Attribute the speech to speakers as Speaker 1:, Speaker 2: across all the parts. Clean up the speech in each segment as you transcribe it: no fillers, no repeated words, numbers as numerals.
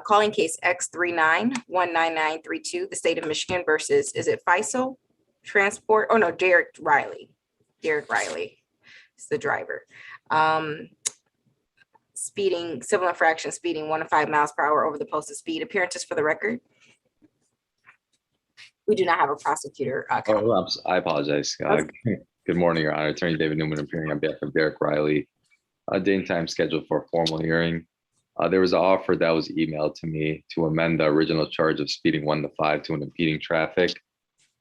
Speaker 1: Calling case X39-19932, the state of Michigan versus, is it Faisal Transport? Oh no, Derek Riley. Derek Riley is the driver. Speeding, civil infraction, speeding 1 to 5 miles per hour over the posted speed. Appearances for the record. We do not have a prosecutor.
Speaker 2: I apologize. Good morning, Your Honor. Attorney David Newman appearing on behalf of Derek Riley. Date and time scheduled for a formal hearing. There was an offer that was emailed to me to amend the original charge of speeding 1 to 5 to an impeding traffic,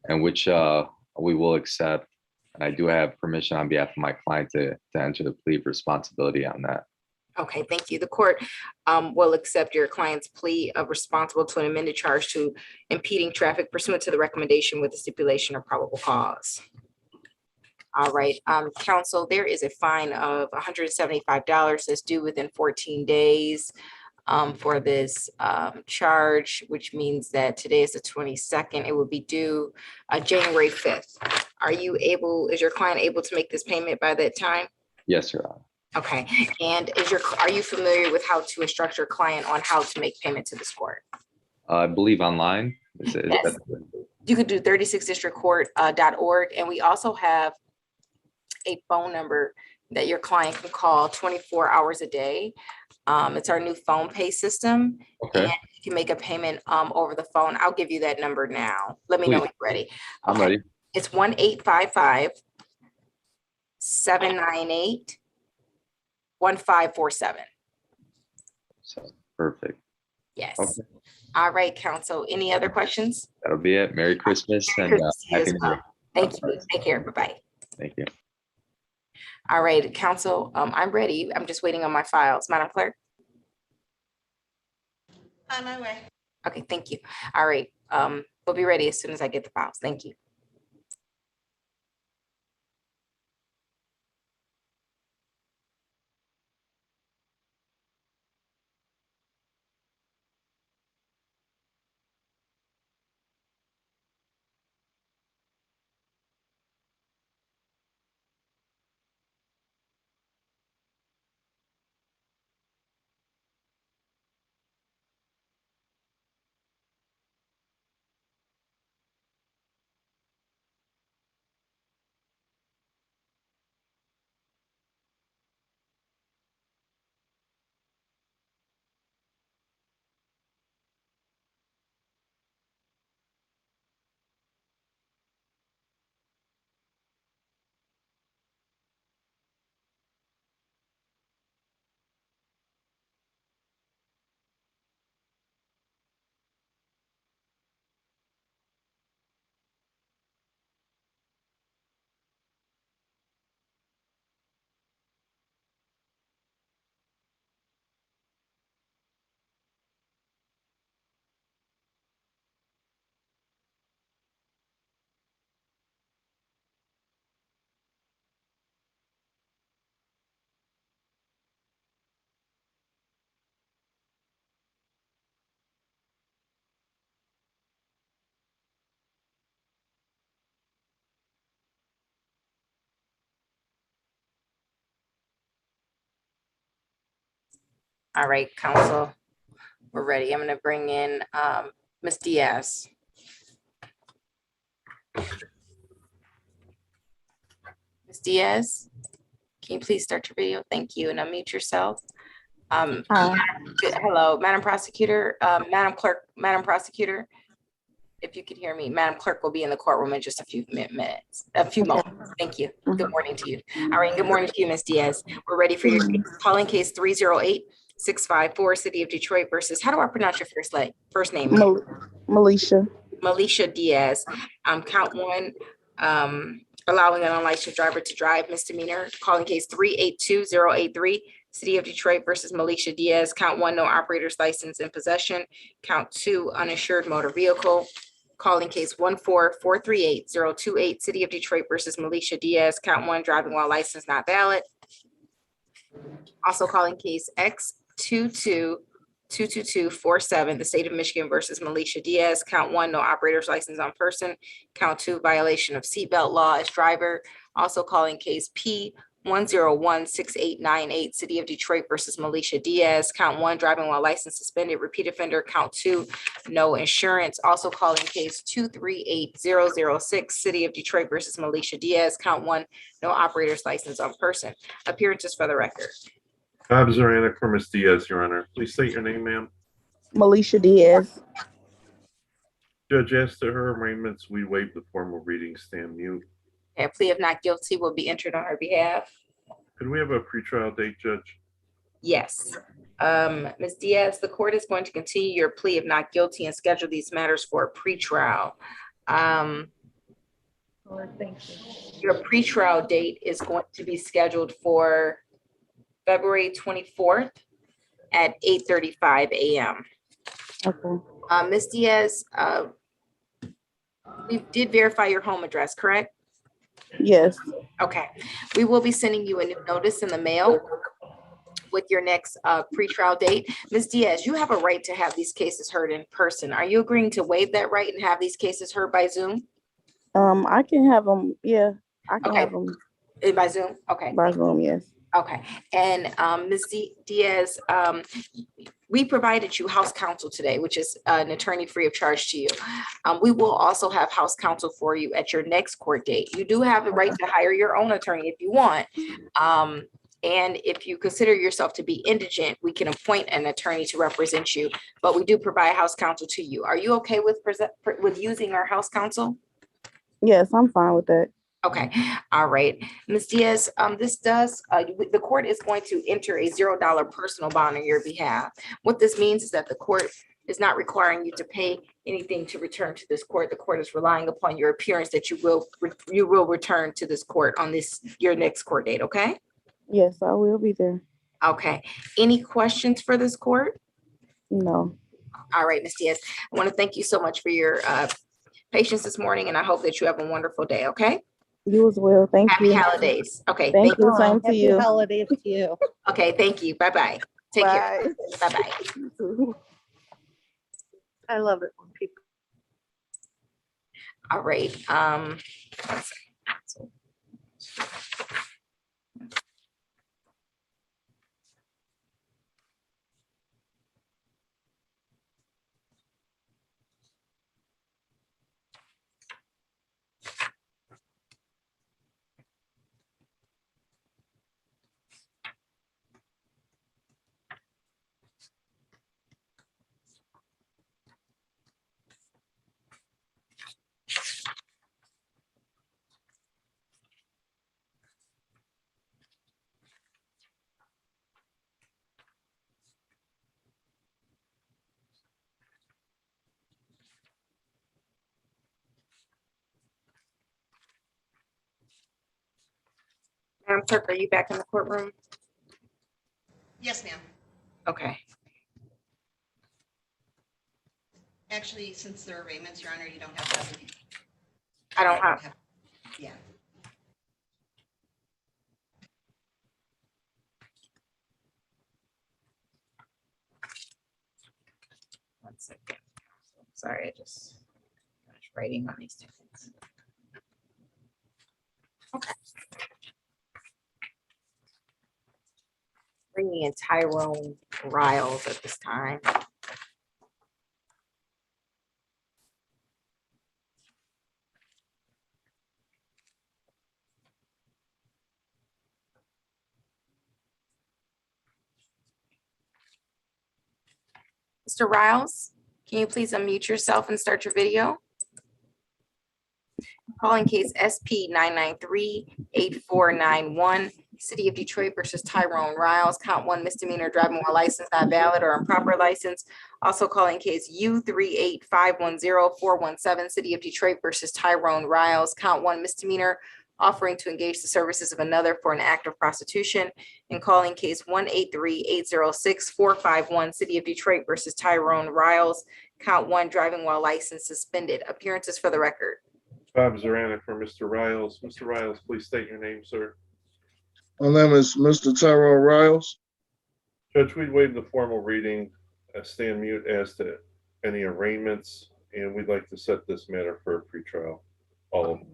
Speaker 2: and which we will accept. And I do have permission on behalf of my client to enter the plea of responsibility on that.
Speaker 1: Okay, thank you. The court will accept your client's plea of responsible to an amended charge to impeding traffic pursuant to the recommendation with the stipulation of probable cause. All right, counsel, there is a fine of $175 that's due within 14 days for this charge, which means that today is the 22nd. It will be due January 5th. Are you able, is your client able to make this payment by that time?
Speaker 2: Yes, Your Honor.
Speaker 1: Okay, and are you familiar with how to instruct your client on how to make payment to this court?
Speaker 2: I believe online.
Speaker 1: Yes. You could do 36THDC334.org, and we also have a phone number that your client can call 24 hours a day. It's our new phone pay system.
Speaker 2: Okay.
Speaker 1: And you can make a payment over the phone. I'll give you that number now. Let me know when you're ready.
Speaker 2: I'm ready.
Speaker 1: It's 1-855-798-1547.
Speaker 2: So perfect.
Speaker 1: Yes.
Speaker 2: Okay.
Speaker 1: All right, counsel. Any other questions?
Speaker 2: That'll be it. Merry Christmas and Happy New Year.
Speaker 1: Thank you. Take care. Bye-bye.
Speaker 2: Thank you.
Speaker 1: All right, counsel, I'm ready. I'm just waiting on my files. Madam Clerk?
Speaker 3: On my way.
Speaker 1: Okay, thank you. All right, we'll be ready as soon as I get the files. Thank you. All right, counsel, we're ready. I'm going to bring in Ms. Diaz. Ms. Diaz, can you please start your video? Thank you, and unmute yourself. Hello, Madam Prosecutor, Madam Clerk, Madam Prosecutor, if you could hear me, Madam Clerk will be in the courtroom in just a few moments. Thank you. Good morning to you. All right, good morning to you, Ms. Diaz. We're ready for your calling case 308-654, City of Detroit versus, how do I pronounce your first name?
Speaker 4: Melisha.
Speaker 1: Melisha Diaz. Count one, allowing an unlicensed driver to drive, misdemeanor. Calling case 382-083, City of Detroit versus Melisha Diaz. Count one, no operator's license in possession. Count two, uninsured motor vehicle. Calling case 14438-028, City of Detroit versus Melisha Diaz. Count one, driving while license not valid. Also calling case X2222247, the state of Michigan versus Melisha Diaz. Count one, no operator's license on person. Count two, violation of seatbelt law as driver. Also calling case 1016898, City of Detroit versus Militia Diaz. Count one, driving while license suspended. Repeat offender. Count two, no insurance. Also calling case 238006, City of Detroit versus Militia Diaz. Count one, no operator's license on person. Appearances for the record.
Speaker 3: Bob Zarana for Ms. Diaz, Your Honor. Please state your name, ma'am.
Speaker 4: Militia Diaz.
Speaker 3: Judge, as to her arraignments, we waive the formal reading, stand mute.
Speaker 1: A plea of not guilty will be entered on her behalf.
Speaker 3: Could we have a pretrial date, Judge?
Speaker 1: Yes. Ms. Diaz, the court is going to continue your plea of not guilty and schedule these matters for a pretrial.
Speaker 4: Thank you.
Speaker 1: Your pretrial date is going to be scheduled for February 24th at 8:35 a.m.
Speaker 4: Okay.
Speaker 1: Ms. Diaz, we did verify your home address, correct?
Speaker 4: Yes.
Speaker 1: Okay. We will be sending you a new notice in the mail with your next pretrial date. Ms. Diaz, you have a right to have these cases heard in person. Are you agreeing to waive that right and have these cases heard by Zoom?
Speaker 4: I can have them. Yeah, I can
Speaker 1: Okay.
Speaker 4: have them
Speaker 1: By Zoom? Okay.
Speaker 4: by Zoom. Yes.
Speaker 1: Okay. And Ms. Diaz, we provided you house counsel today, which is an attorney free of charge to you. We will also have house counsel for you at your next court date. You do have the right to hire your own attorney if you want. And if you consider yourself to be indigent, we can appoint an attorney to represent you, but we do provide house counsel to you. Are you okay with using our house counsel?
Speaker 4: Yes, I'm fine with that.
Speaker 1: Okay, all right. Ms. Diaz, the court is going to enter a $0 personal bond on your behalf. What this means is that the court is not requiring you to pay anything to return to this court. The court is relying upon your appearance that you will return to this court on your next court date, okay?
Speaker 4: Yes, I will be there.
Speaker 1: Okay, any questions for this court?
Speaker 4: No.
Speaker 1: All right, Ms. Diaz, I want to thank you so much for your patience this morning, and I hope that you have a wonderful day, okay?
Speaker 4: You as well. Thank
Speaker 1: Happy
Speaker 4: you.
Speaker 1: holidays. Okay,
Speaker 4: Thank you. Same to
Speaker 5: Happy
Speaker 4: you.
Speaker 5: holidays to you.
Speaker 1: okay, thank you. Bye-bye. Take care.
Speaker 4: Bye.
Speaker 1: Bye-bye.
Speaker 5: I love it when people.
Speaker 1: All right, one second. Madam Clerk, are you back in the courtroom?
Speaker 6: Yes, ma'am.
Speaker 1: Okay.
Speaker 6: Actually, since they're arraignments, Your Honor, you don't have to have any.
Speaker 1: I don't have.
Speaker 6: Yeah.
Speaker 1: One second. Sorry, I just finished writing on these two things. Okay. Bringing in Tyrone Riles at this time. Mr. Riles, can you please unmute yourself and start your video? Calling case SP 993-8491, City of Detroit versus Tyrone Riles, count one, misdemeanor, driving while license not valid or improper license. Also calling case U38510-417, City of Detroit versus Tyrone Riles, count one, misdemeanor, offering to engage the services of another for an act of prostitution. And calling case 183-806-451, City of Detroit versus Tyrone Riles, count one, driving while license suspended. Appearances for the record.
Speaker 3: Bob Zarana for Mr. Riles. Mr. Riles, please state your name, sir.
Speaker 7: My name is Mr. Tyrone Riles.
Speaker 3: Judge, we waive the formal reading, stand mute as to any arraignments, and we'd like to set this matter for a pretrial. All of them.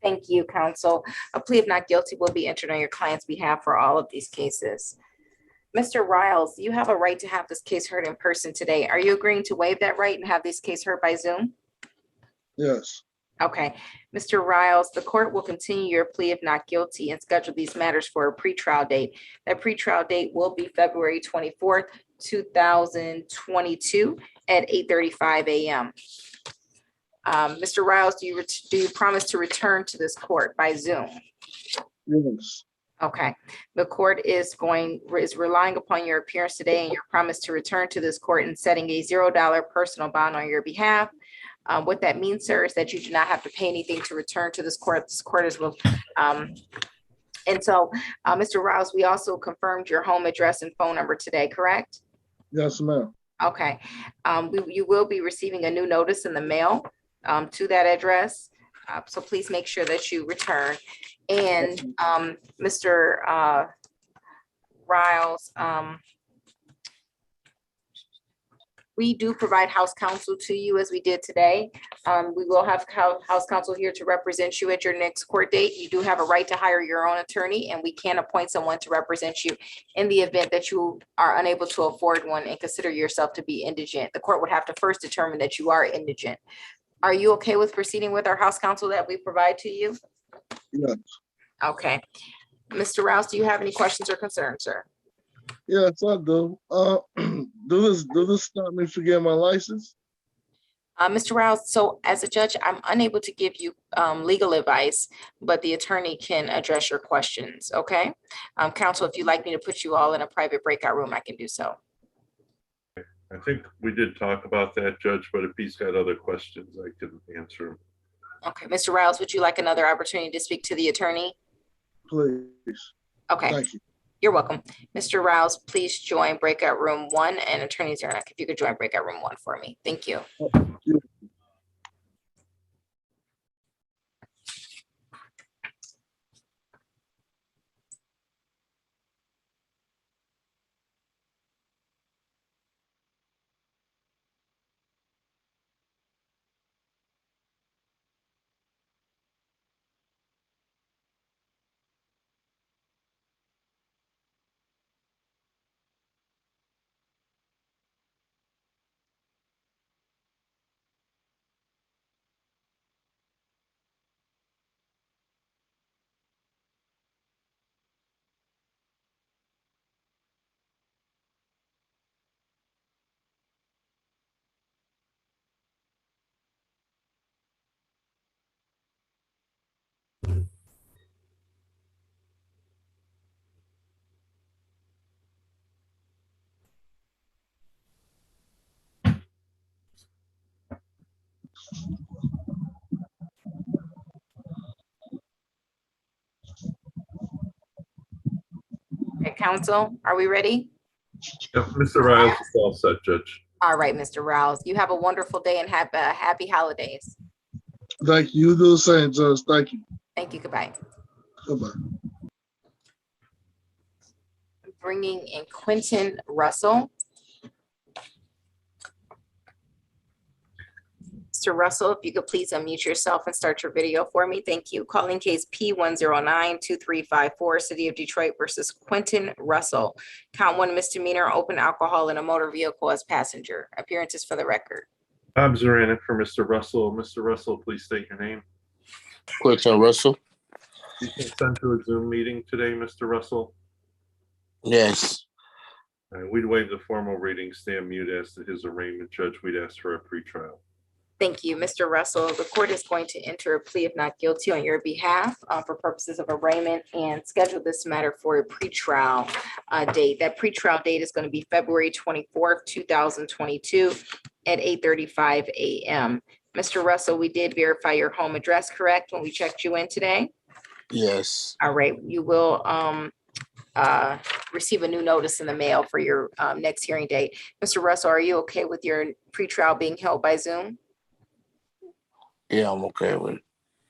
Speaker 1: Thank you, counsel. A plea of not guilty will be entered on your client's behalf for all of these cases. Mr. Riles, you have a right to have this case heard in person today. Are you agreeing to waive that right and have this case heard by Zoom?
Speaker 7: Yes.
Speaker 1: Okay, Mr. Riles, the court will continue your plea of not guilty and schedule these matters for a pretrial date. That pretrial date will be February 24th, 2022 at 8:35 a.m. Mr. Riles, do you promise to return to this court by Zoom?
Speaker 7: Yes.
Speaker 1: Okay, the court is relying upon your appearance today and your promise to return to this court and setting a $0 personal bond on your behalf. What that means, sir, is that you do not have to pay anything to return to this court. This court is will. And so, Mr. Riles, we also confirmed your home address and phone number today, correct?
Speaker 7: Yes, ma'am.
Speaker 1: Okay, you will be receiving a new notice in the mail to that address. So please make sure that you return. And Mr. Riles, we do provide house counsel to you as we did today. We will have house counsel here to represent you at your next court date. You do have a right to hire your own attorney, and we can appoint someone to represent you in the event that you are unable to afford one and consider yourself to be indigent. The court would have to first determine that you are indigent. Are you okay with proceeding with our house counsel that we provide to you?
Speaker 7: Yes.
Speaker 1: Okay. Mr. Rouse, do you have any questions or concerns, sir?
Speaker 7: Yes, I do. Do this stop me from getting my license?
Speaker 1: Mr. Rouse, so as a judge, I'm unable to give you legal advice, but the attorney can address your questions, okay? Counsel, if you'd like me to put you all in a private breakout room, I can do so.
Speaker 3: I think we did talk about that, Judge, but if he's got other questions, I can answer them.
Speaker 1: Okay, Mr. Rouse, would you like another opportunity to speak to the attorney?
Speaker 7: Please.
Speaker 1: Okay,
Speaker 7: Thank you.
Speaker 1: you're welcome. Mr. Rouse, please join breakout room 1, and Attorney Zernak, if you could join breakout room 1 for me. Thank you. Okay, counsel, are we ready?
Speaker 3: Yep, Mr. Riles is all set, Judge.
Speaker 1: All right, Mr. Rouse, you have a wonderful day and have happy holidays.
Speaker 7: Thank you. You do the same, Judge. Thank you.
Speaker 1: Thank you. Goodbye.
Speaker 7: Goodbye.
Speaker 1: Bringing in Quentin Russell. Mr. Russell, if you could please unmute yourself and start your video for me. Thank you. Calling case P1092354, City of Detroit versus Quentin Russell. Count 1 misdemeanor, open alcohol in a motor vehicle as passenger. Appearances for the record.
Speaker 3: Bob Zeranek for Mr. Russell. Mr. Russell, please state your name.
Speaker 8: Quentin Russell.
Speaker 3: You consent to a Zoom meeting today, Mr. Russell?
Speaker 8: Yes.
Speaker 3: All right, we'd waive the formal reading, stand mute as to his arraignment, Judge. We'd ask for a pretrial.
Speaker 1: Thank you, Mr. Russell. The court is going to enter a plea of not guilty on your behalf for purposes of arraignment and schedule this matter for a pretrial date. That pretrial date is going to be February 24th, 2022 at 8:35 a.m. Mr. Russell, we did verify your home address, correct, when we checked you in today?
Speaker 8: Yes.
Speaker 1: All right, you will receive a new notice in the mail for your next hearing date. Mr. Russell, are you okay with your pretrial being held by Zoom?
Speaker 8: Yeah, I'm okay with it.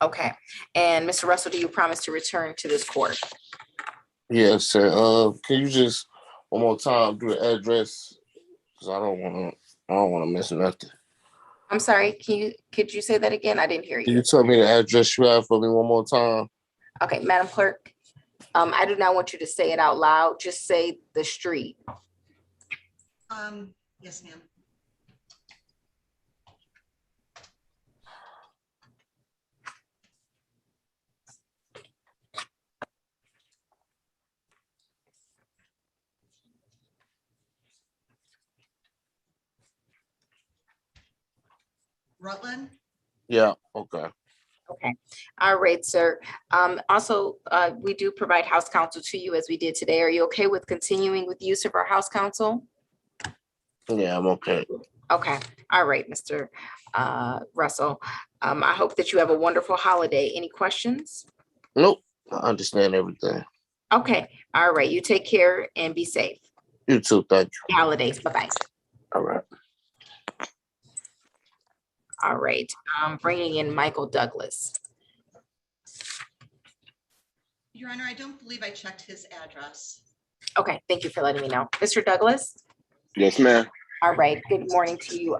Speaker 1: Okay. And Mr. Russell, do you promise to return to this court?
Speaker 8: Yes, sir. Can you just one more time do the address? Because I don't want to miss nothing.
Speaker 1: I'm sorry, could you say that again? I didn't hear
Speaker 8: Can
Speaker 1: you.
Speaker 8: you tell me the address you have for me one more time?
Speaker 1: Okay, Madam Clerk, I do not want you to say it out loud. Just say the street.
Speaker 6: Yes, ma'am. Rutland?
Speaker 8: Yeah, okay.
Speaker 1: Okay, all right, sir. Also, we do provide house counsel to you as we did today. Are you okay with continuing with use of our house counsel?
Speaker 8: Yeah, I'm okay.
Speaker 1: Okay, all right, Mr. Russell. I hope that you have a wonderful holiday. Any questions?
Speaker 8: Nope, I understand everything.
Speaker 1: Okay, all right, you take care and be safe.
Speaker 8: You too, thank you.
Speaker 1: Holidays, bye-bye.
Speaker 8: All right.
Speaker 1: All right, bringing in Michael Douglas.
Speaker 6: Your Honor, I don't believe I checked his address.
Speaker 1: Okay, thank you for letting me know. Mr. Douglas?
Speaker 8: Yes, ma'am.
Speaker 1: All right, good morning to you.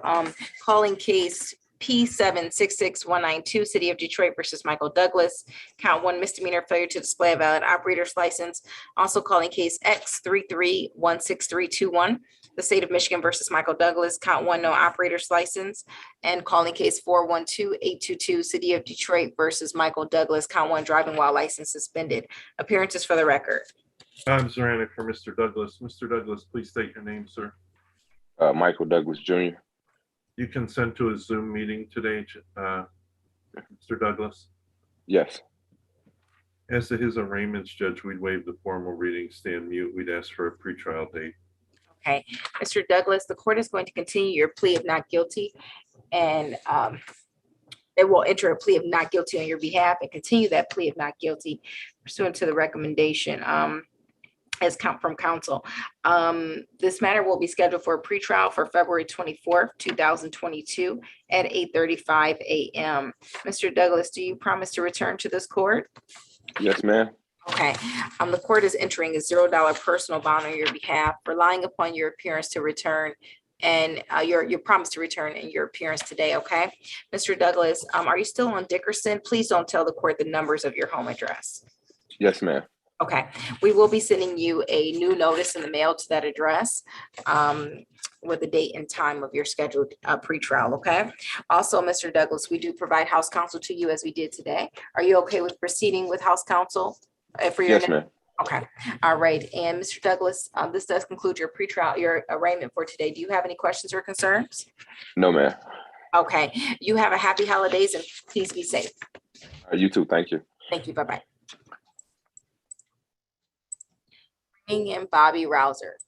Speaker 1: Calling case P766192, City of Detroit versus Michael Douglas. Count 1 misdemeanor failure to display a valid operator's license. Also calling case X3316321, the State of Michigan versus Michael Douglas. Count 1 no operator's license. And calling case 412822, City of Detroit versus Michael Douglas. Count 1 driving while license suspended. Appearances for the record.
Speaker 3: Bob Zaranick for Mr. Douglas. Mr. Douglas, please state your name, sir.
Speaker 9: Michael Douglas Jr.
Speaker 3: You consent to a Zoom meeting today, Mr. Douglas?
Speaker 9: Yes.
Speaker 3: As to his arraignments, Judge, we'd waive the formal reading, stand mute. We'd ask for a pretrial date.
Speaker 1: Okay, Mr. Douglas, the court is going to continue your plea of not guilty, and it will enter a plea of not guilty on your behalf and continue that plea of not guilty pursuant to the recommendation as from counsel. This matter will be scheduled for a pretrial for February 24th, 2022 at 8:35 a.m. Mr. Douglas, do you promise to return to this court?
Speaker 9: Yes, ma'am.
Speaker 1: Okay, the court is entering a $0 personal bond on your behalf, relying upon your appearance to return and your promise to return and your appearance today, okay? Mr. Douglas, are you still on Dickerson? Please don't tell the court the numbers of your home address.
Speaker 9: Yes, ma'am.
Speaker 1: Okay, we will be sending you a new notice in the mail to that address with the date and time of your scheduled pretrial, okay? Also, Mr. Douglas, we do provide house counsel to you as we did today. Are you okay with proceeding with house counsel for your?
Speaker 9: Yes, ma'am.
Speaker 1: Okay, all right. And Mr. Douglas, this does conclude your pretrial, your arraignment for today. Do you have any questions or concerns?
Speaker 9: No, ma'am.
Speaker 1: Okay, you have a happy holidays and please be safe.
Speaker 9: You too. Thank you.
Speaker 1: Thank you. Bye-bye. Bringing in Bobby Rouser.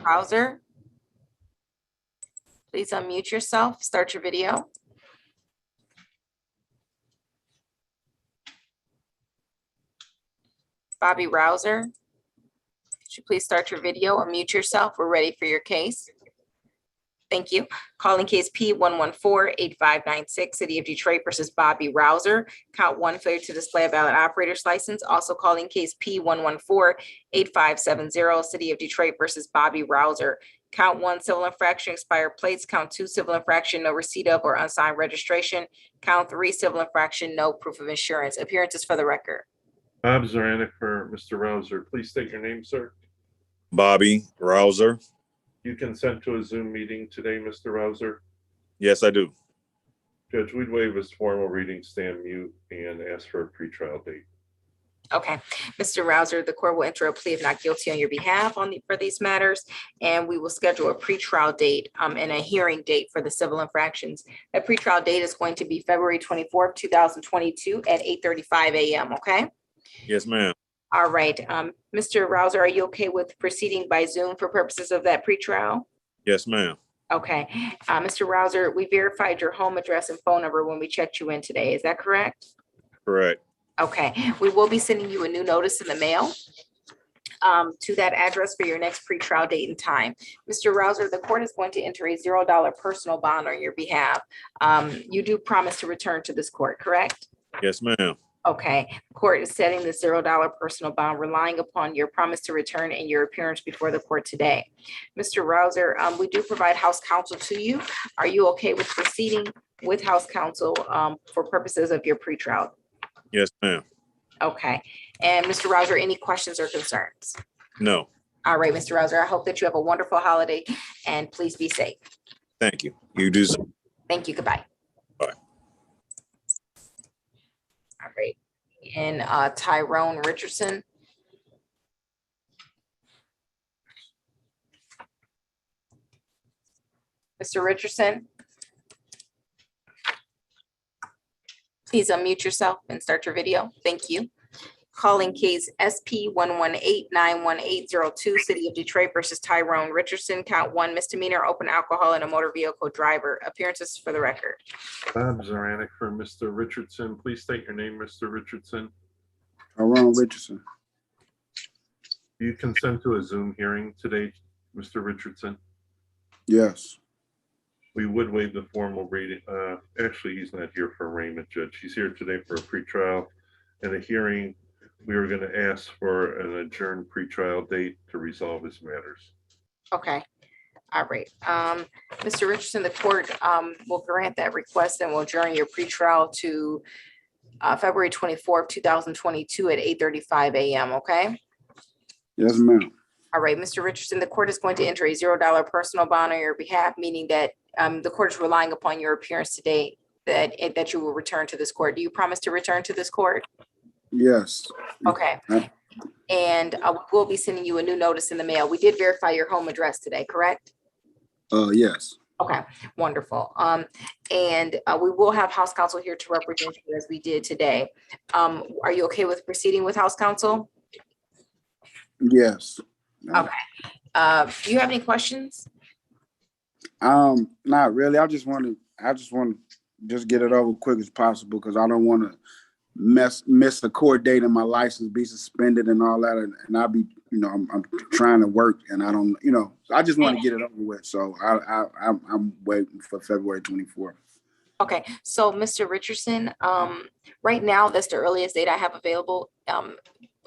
Speaker 1: Rouser, please unmute yourself, start your video. Bobby Rouser, could you please start your video, unmute yourself, we're ready for your case. Thank you. Calling case P114-8596, City of Detroit versus Bobby Rouser. Count 1, failure to display a valid operator's license. Also calling case P114-8570, City of Detroit versus Bobby Rouser. Count 1, civil infraction, expired plates. Count 2, civil infraction, no receipt of or unsigned registration. Count 3, civil infraction, no proof of insurance. Appearances for the record.
Speaker 3: Bob Zaranick for Mr. Rouser. Please state your name, sir.
Speaker 10: Bobby Rouser.
Speaker 3: You consent to a Zoom meeting today, Mr. Rouser?
Speaker 10: Yes, I do.
Speaker 3: Judge, we'd waive his formal reading, stand mute, and ask for a pretrial date.
Speaker 1: Okay, Mr. Rouser, the court will enter a plea of not guilty on your behalf for these matters, and we will schedule a pretrial date and a hearing date for the civil infractions. That pretrial date is going to be February 24th, 2022 at 8:35 a.m., okay?
Speaker 10: Yes, ma'am.
Speaker 1: All right, Mr. Rouser, are you okay with proceeding by Zoom for purposes of that pretrial?
Speaker 10: Yes, ma'am.
Speaker 1: Okay, Mr. Rouser, we verified your home address and phone number when we checked you in today. Is that correct?
Speaker 10: Correct.
Speaker 1: Okay, we will be sending you a new notice in the mail to that address for your next pretrial date and time. Mr. Rouser, the court is going to enter a $0 personal bond on your behalf. You do promise to return to this court, correct?
Speaker 10: Yes, ma'am.
Speaker 1: Okay, court is setting the $0 personal bond, relying upon your promise to return and your appearance before the court today. Mr. Rouser, we do provide house counsel to you. Are you okay with proceeding with house counsel for purposes of your pretrial?
Speaker 10: Yes, ma'am.
Speaker 1: Okay, and Mr. Rouser, any questions or concerns?
Speaker 10: No,
Speaker 1: All right, Mr. Rouser, I hope that you have a wonderful holiday and please be safe.
Speaker 10: thank you. You do so.
Speaker 1: Thank you. Goodbye.
Speaker 10: Bye.
Speaker 1: All right, and Tyrone Richardson. Mr. Richardson. Please unmute yourself and start your video. Thank you. Calling case SP 118-91802, City of Detroit versus Tyrone Richardson, count 1 misdemeanor, open alcohol in a motor vehicle driver. Appearances for the record.
Speaker 3: Bob Zaranick for Mr. Richardson. Please state your name, Mr. Richardson.
Speaker 11: Tyrone Richardson.
Speaker 3: Do you consent to a Zoom hearing today, Mr. Richardson?
Speaker 11: Yes.
Speaker 3: We would waive the formal reading. Actually, he's not here for arraignment, Judge. He's here today for a pretrial and a hearing. We were going to ask for an adjourned pretrial date to resolve his matters.
Speaker 1: Okay. All right. Mr. Richardson, the court will grant that request and will adjourn your pretrial to February 24th, 2022 at 8:35 a.m. Okay.
Speaker 11: Yes, ma'am.
Speaker 1: All right, Mr. Richardson, the court is going to enter a $0 personal bond on your behalf, meaning that the court is relying upon your appearance today that you will return to this court. Do you promise to return to this court?
Speaker 11: Yes.
Speaker 1: Okay. And we'll be sending you a new notice in the mail. We did verify your home address today, correct?
Speaker 11: Yes.
Speaker 1: Okay, wonderful. And we will have house counsel here to represent you as we did today. Are you okay with proceeding with house counsel?
Speaker 11: Yes.
Speaker 1: Okay. Do you have any questions?
Speaker 11: Not really. I just want to just get it over quick as possible because I don't want to miss the court date and my license be suspended and all that. And I'll be, I'm trying to work and I don't, I just want to get it over with. So I'm waiting for February 24th.
Speaker 1: Okay, so Mr. Richardson, right now, that's the earliest date I have available.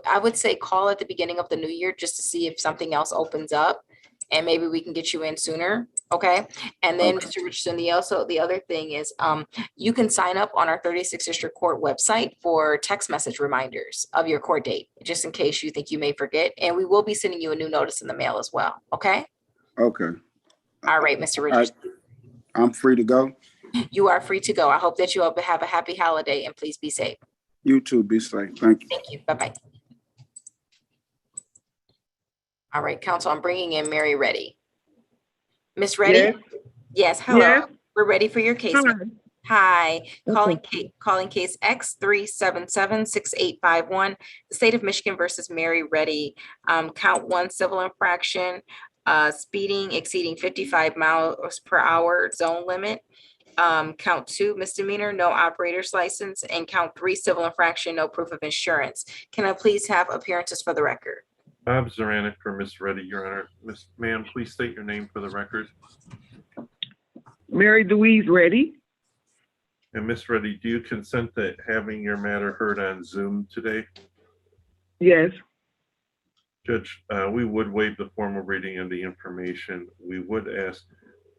Speaker 1: I would say call at the beginning of the new year just to see if something else opens up and maybe we can get you in sooner. Okay. And then
Speaker 11: Okay.
Speaker 1: Mr. Richardson, the other thing is you can sign up on our 36th District Court website for text message reminders of your court date, just in case you think you may forget. And we will be sending you a new notice in the mail as well. Okay.
Speaker 11: Okay.
Speaker 1: All right, Mr. Richardson.
Speaker 11: I'm free to go.
Speaker 1: You are free to go. I hope that you all have a happy holiday and please be safe.
Speaker 11: You too. Be safe. Thank you.
Speaker 1: Thank you. Bye-bye. All right, counsel, I'm bringing in Mary Reddy. Miss Reddy?
Speaker 12: Yes.
Speaker 1: Yes, hello.
Speaker 12: Yes.
Speaker 1: We're ready for your case.
Speaker 12: Hi.
Speaker 1: Hi,
Speaker 12: Okay.
Speaker 1: calling case X3776851, the state of Michigan versus Mary Reddy. Count 1 civil infraction, speeding exceeding 55 miles per hour zone limit. Count 2 misdemeanor, no operator's license, and count 3 civil infraction, no proof of insurance. Can I please have appearances for the record?
Speaker 3: Bob Zaranick for Miss Reddy, Your Honor. Ma'am, please state your name for the record.
Speaker 12: Mary Louise Reddy.
Speaker 3: And Miss Reddy, do you consent to having your matter heard on Zoom today?
Speaker 12: Yes.
Speaker 3: Judge, we would waive the formal reading of the information. We would ask,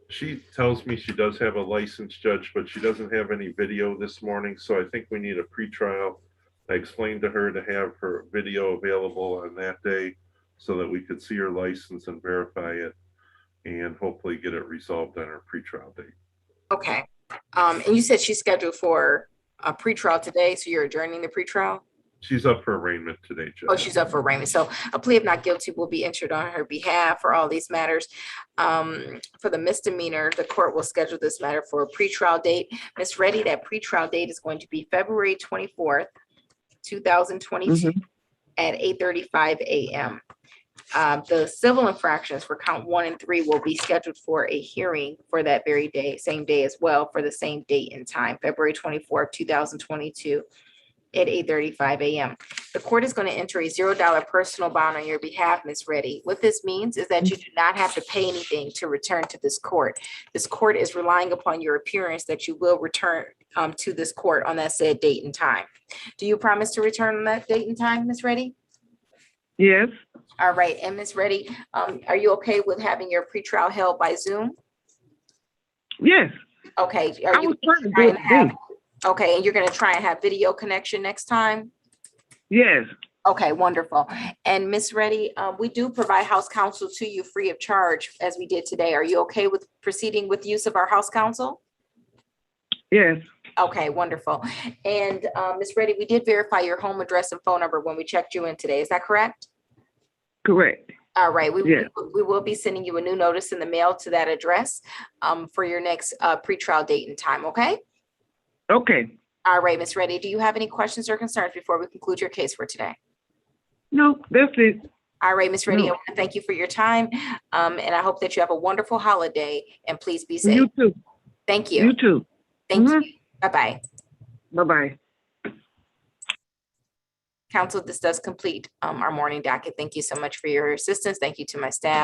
Speaker 3: she tells me she does have a license, Judge, but she doesn't have any video this morning, so I think we need a pretrial. I explained to her to have her video available on that day so that we could see her license and verify it and hopefully get it resolved on her pretrial date.
Speaker 1: Okay. And you said she's scheduled for a pretrial today, so you're adjourning the pretrial?
Speaker 3: She's up for arraignment today, Judge.
Speaker 1: Oh, she's up for arraignment. So a plea of not guilty will be entered on her behalf for all these matters. For the misdemeanor, the court will schedule this matter for a pretrial date. Ms. Reddy, that pretrial date is going to be February 24th, 2022 at 8:35 a.m. The civil infractions for count 1 and 3 will be scheduled for a hearing for that very day, same day as well, for the same date and time, February 24th, 2022 at 8:35 a.m. The court is going to enter a $0 personal bond on your behalf, Ms. Reddy. What this means is that you do not have to pay anything to return to this court. This court is relying upon your appearance that you will return to this court on that said date and time. Do you promise to return on that date and time, Ms. Reddy?
Speaker 12: Yes,
Speaker 1: All right, and Ms. Reddy, are you okay with having your pretrial held by Zoom?
Speaker 12: yes.
Speaker 1: Okay.
Speaker 12: I was trying to do it today.
Speaker 1: Okay, and you're gonna try and have video connection next time?
Speaker 12: Yes,
Speaker 1: Okay, wonderful. And Ms. Reddy, we do provide house counsel to you free of charge as we did today. Are you okay with proceeding with use of our house counsel?
Speaker 12: yes,
Speaker 1: Okay, wonderful. And Ms. Reddy, we did verify your home address and phone number when we checked you in today. Is that correct?
Speaker 12: correct.
Speaker 1: All right, we
Speaker 12: Yes.
Speaker 1: will be sending you a new notice in the mail to that address for your next pretrial date and time, okay?
Speaker 12: Okay.
Speaker 1: All right, Ms. Reddy, do you have any questions or concerns before we conclude your case for today?
Speaker 12: No, that's it.
Speaker 1: All right, Ms. Reddy, I
Speaker 12: No.
Speaker 1: want to thank you for your time, and I hope that you have a wonderful holiday, and please be safe.
Speaker 12: You too.
Speaker 1: Thank
Speaker 12: You
Speaker 1: you.
Speaker 12: too.
Speaker 1: Thank
Speaker 12: Mhm.
Speaker 1: you. Bye-bye.
Speaker 12: Bye-bye.
Speaker 1: Council, this does complete our morning docket. Thank you so much for your assistance. Thank you to my staff.